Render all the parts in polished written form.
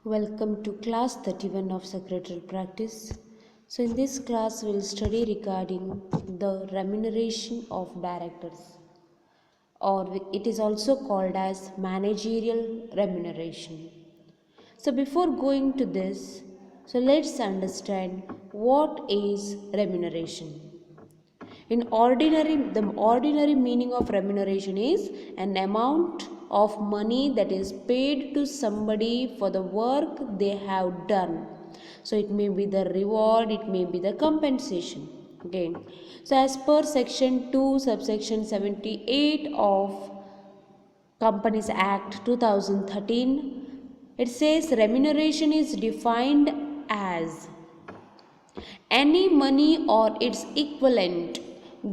Welcome to class 31 of Secretarial practice. So in this class we'll study regarding the remuneration of directors, or it is also called as managerial remuneration. So before going to this, so let's understand what is remuneration. The ordinary meaning of remuneration is an amount of money that is paid to somebody for the work they have done. So it may be the reward, it may be the compensation. Okay. So as per section 2 subsection 78 of Companies Act 2013, it says remuneration is defined as any money or its equivalent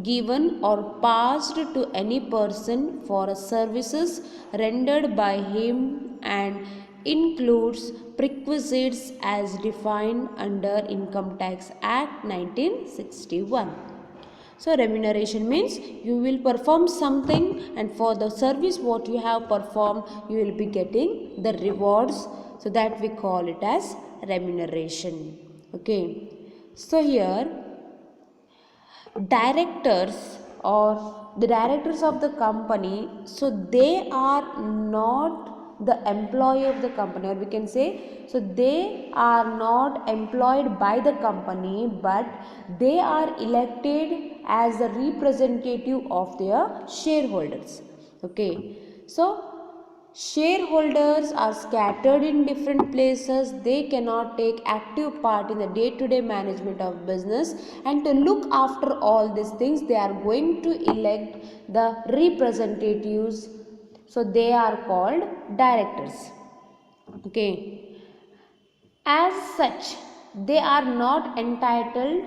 given or passed to any person for services rendered by him and includes perquisites as defined under Income Tax Act 1961. So remuneration means you will perform something, and for the service what you have performed you will be getting the rewards, so that we call it as remuneration. Okay. So here directors, or the directors of the company, so they are not the employee of the company, or we can say, so they are not employed by the company, but they are elected as a representative of their shareholders. Okay. So shareholders are scattered in different places. They cannot take active part in the day-to-day management of business, and to look after all these things they are going to elect the representatives, so they are called directors. Okay. As such, they are not entitled,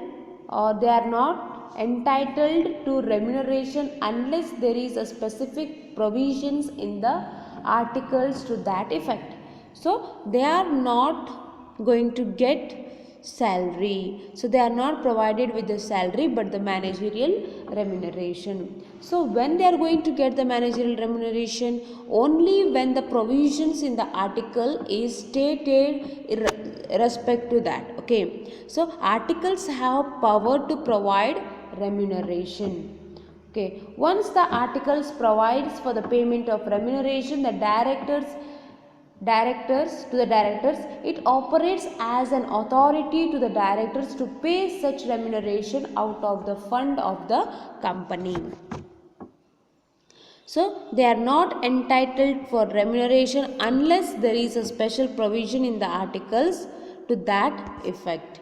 or they are not entitled to remuneration unless there is a specific provisions in the articles to that effect. So they are not going to get salary, so they are not provided with the salary but the managerial remuneration. So when they are going to get the managerial remuneration, only when the provisions in the article is stated respect to that. Okay. So articles have power to provide remuneration. Okay. Once the articles provides for the payment of remuneration, the directors to the directors, it operates as an authority to the directors to pay such remuneration out of the fund of the company. So they are not entitled for remuneration unless there is a special provision in the articles to that effect.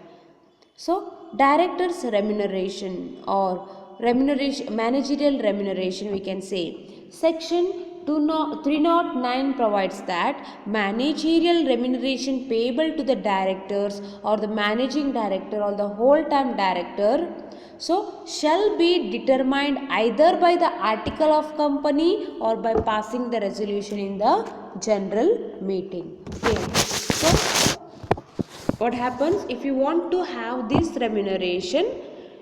So directors remuneration, or remuneration, managerial remuneration, we can say section 309 provides that managerial remuneration payable to the directors or the managing director or the whole time director, so shall be determined either by the article of company or by passing the resolution in the general meeting. Okay. So what happens if you want to have this remuneration,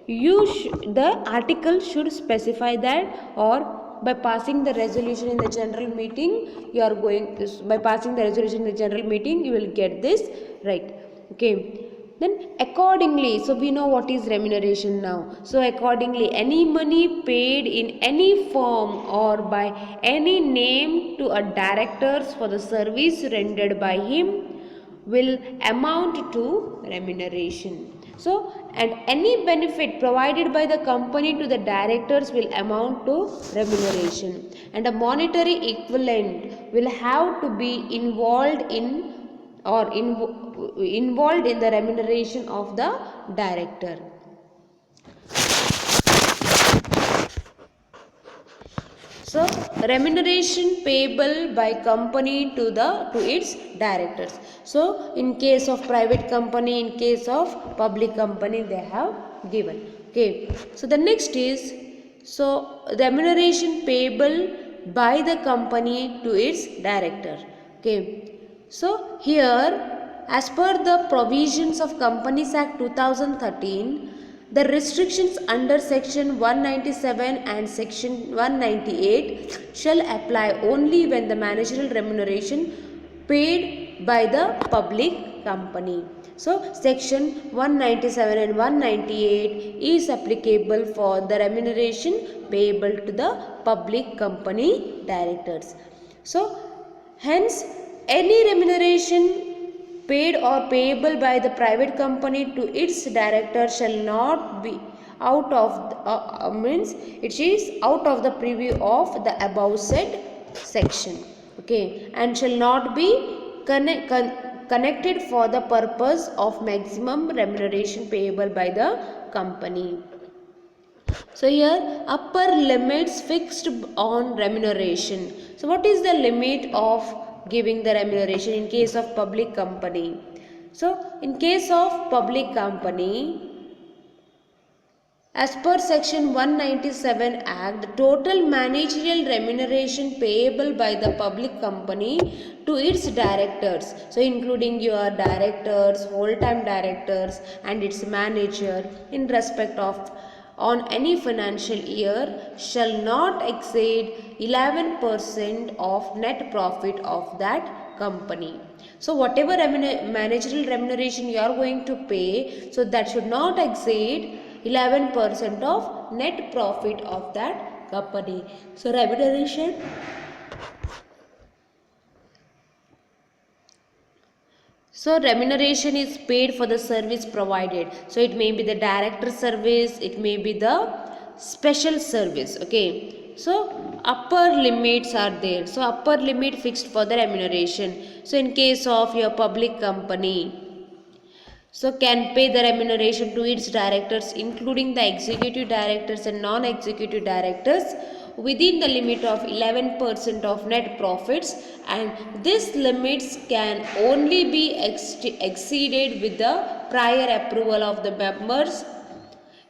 the article should specify that, or by passing the resolution in the general meeting you are going to, by passing the resolution in the general meeting you will get this, right? Okay. Then accordingly, so we know what is remuneration now. So accordingly, any money paid in any form or by any name to a directors for the service rendered by him will amount to remuneration. So, and any benefit provided by the company to the directors will amount to remuneration, and a monetary equivalent will have to be involved in, or involved in the remuneration of the director. So remuneration payable by company to its directors. So in case of private company, in case of public company, they have given. Okay. So the next is, so remuneration payable by the company to its director. Okay. So here, as per the provisions of Companies Act 2013, the restrictions under section 197 and section 198 shall apply only when the managerial remuneration paid by the public company. So section 197 and 198 is applicable for the remuneration payable to the public company directors. So hence any remuneration paid or payable by the private company to its director shall not be out of means it is out of the preview of the above said section, okay, and shall not be connected for the purpose of maximum remuneration payable by the company. So here upper limits fixed on remuneration. So what is the limit of giving the remuneration in case of public company? So in case of public company, as per section 197 Act, the total managerial remuneration payable by the public company to its directors, so including your directors, whole-time directors and its manager in respect of on any financial year shall not exceed 11% of net profit of that company. So whatever managerial remuneration you are going to pay, so that should not exceed 11% of net profit of that company. So remuneration is paid for the service provided. So it may be the director service, it may be the special service, okay. So upper limits are there. So upper limit fixed for the remuneration. So in case of your public company, so can pay the remuneration to its directors including the executive directors and non-executive directors within the limit of 11% of net profits, and this limits can only be exceeded with the prior approval of the members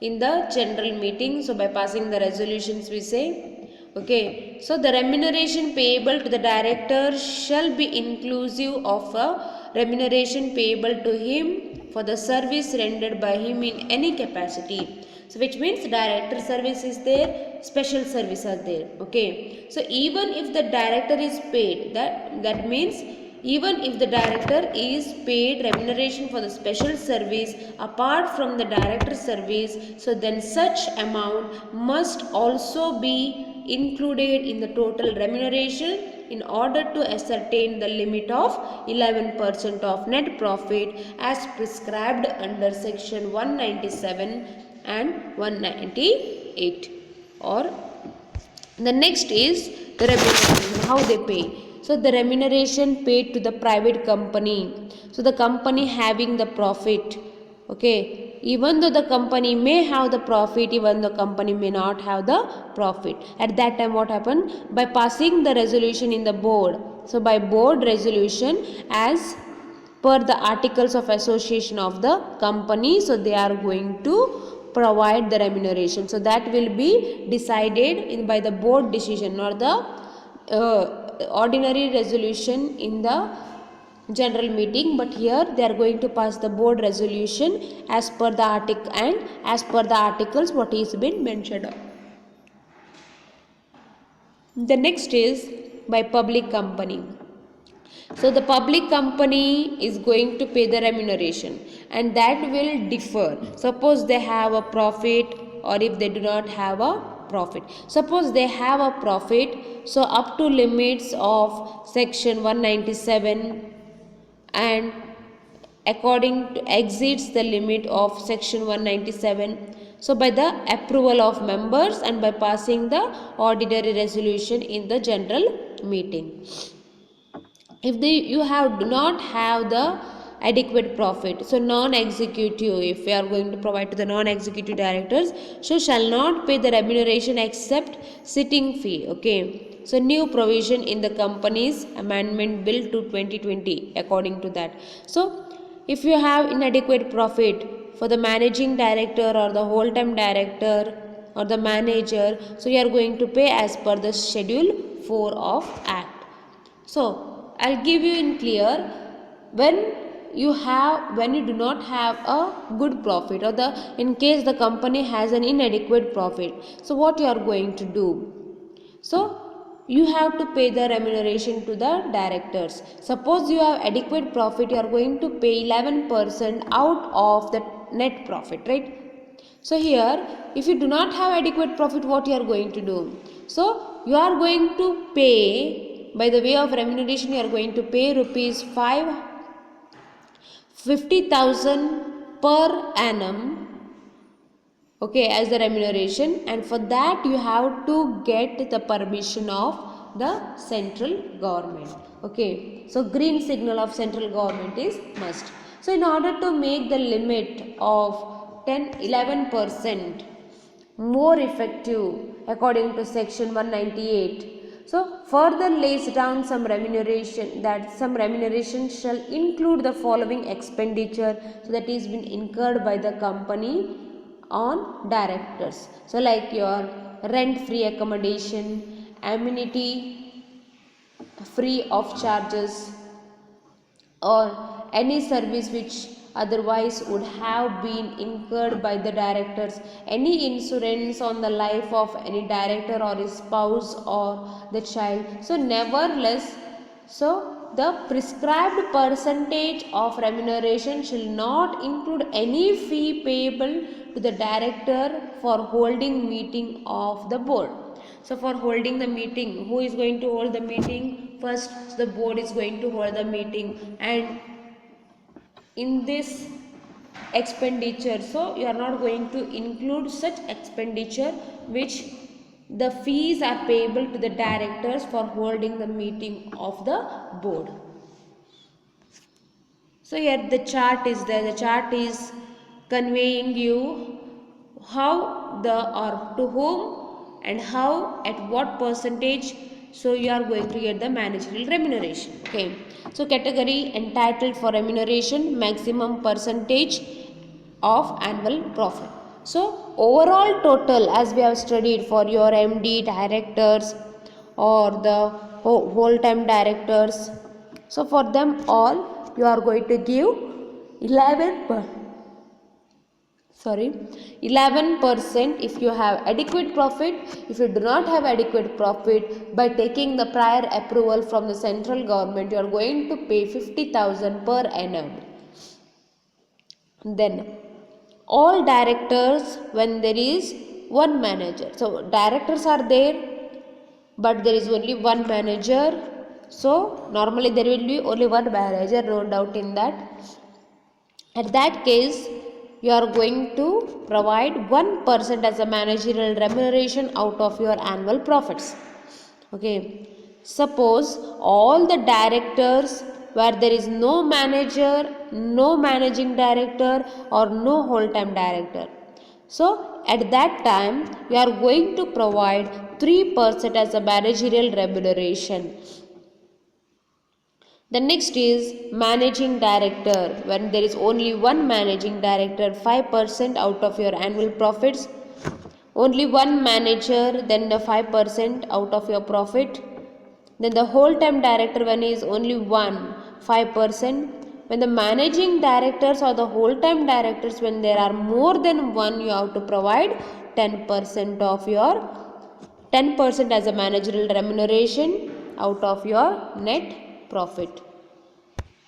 in the general meeting. So by passing the resolutions we say, okay, so the remuneration payable to the director shall be inclusive of a remuneration payable to him for the service rendered by him in any capacity. So which means director service is there, special service are there, okay. So even if the director is paid, that means even if the director is paid remuneration for the special service apart from the director service, so then such amount must also be included in the total remuneration in order to ascertain the limit of 11% of net profit as prescribed under section 197 and 198. Or the next is the remuneration, how they pay. So the remuneration paid to the private company. So the company having the profit, okay, even though the company may have the profit, even the company may not have the profit. At that time what happened? By passing the resolution in the board. So by board resolution as per the articles of association of the company, so they are going to provide the remuneration. So that will be decided by the board decision or the ordinary resolution in the general meeting, but here they are going to pass the board resolution as per the article and as per the articles what is been mentioned. The next is by public company. So the public company is going to pay the remuneration and that will differ. Suppose they have a profit or if they do not have a profit. Suppose they have a profit, so up to limits of section 197 and according to exceeds the limit of section 197. So by the approval of members and by passing the ordinary resolution in the general meeting. If you do not have the adequate profit, so non-executive, if we are going to provide to the non-executive directors, so shall not pay the remuneration except sitting fee, okay. So new provision in the company's amendment bill to 2020 according to that. So if you have inadequate profit for the managing director or the whole-time director or the manager, so you are going to pay as per the schedule 4 of act. So I'll give you in clear, when you do not have a good profit or in case the company has an inadequate profit, so what you are going to do? So you have to pay the remuneration to the directors. Suppose you have adequate profit, you are going to pay 11% out of the net profit, right? So here, if you do not have adequate profit, what you are going to do? So you are going to pay, by the way of remuneration, you are going to pay rupees 50,000 per annum, okay, as the remuneration, and for that you have to get the permission of the central government. Okay, so green signal of central government is must. So in order to make the limit of 10-11% more effective according to section 198, so further lays down some remuneration, that some remuneration shall include the following expenditure, so that is been incurred by the company on directors. So like your rent free accommodation, amenity free of charges, or any service which otherwise would have been incurred by the directors, any insurance on the life of any director or his spouse or the child. So nevertheless, so the prescribed percentage of remuneration shall not include any fee payable to the director for holding meeting of the board. So for holding the meeting, who is going to hold the meeting? First, the board is going to hold the meeting, and in this expenditure, so you are not going to include such expenditure which the fees are payable to the directors for holding the meeting of the board. So here the chart is there. The chart is conveying you how the, or to whom and how, at what percentage, so you are going to get the managerial remuneration. Okay, so category entitled for remuneration, maximum percentage of annual profit. So overall total, as we have studied for your MD directors or the whole time directors, so for them all you are going to give 11% if you have adequate profit. If you do not have adequate profit, by taking the prior approval from the central government, you are going to pay 50,000 per annum. Then all directors, when there is one manager, so directors are there but there is only one manager, so normally there will be only one manager, no doubt in that. At that case, you are going to provide 1% as a managerial remuneration out of your annual profits. Okay, suppose all the directors where there is no manager, no managing director, or no whole time director, so at that time you are going to provide 3% as a managerial remuneration. The next is managing director. When there is only one managing director, 5% out of your annual profits. Only one manager, then the 5% out of your profit. Then the whole time director, when is only one, 5%. When the managing directors or the whole time directors, when there are more than one, you have to provide 10% of your 10% as a managerial remuneration out of your net profit.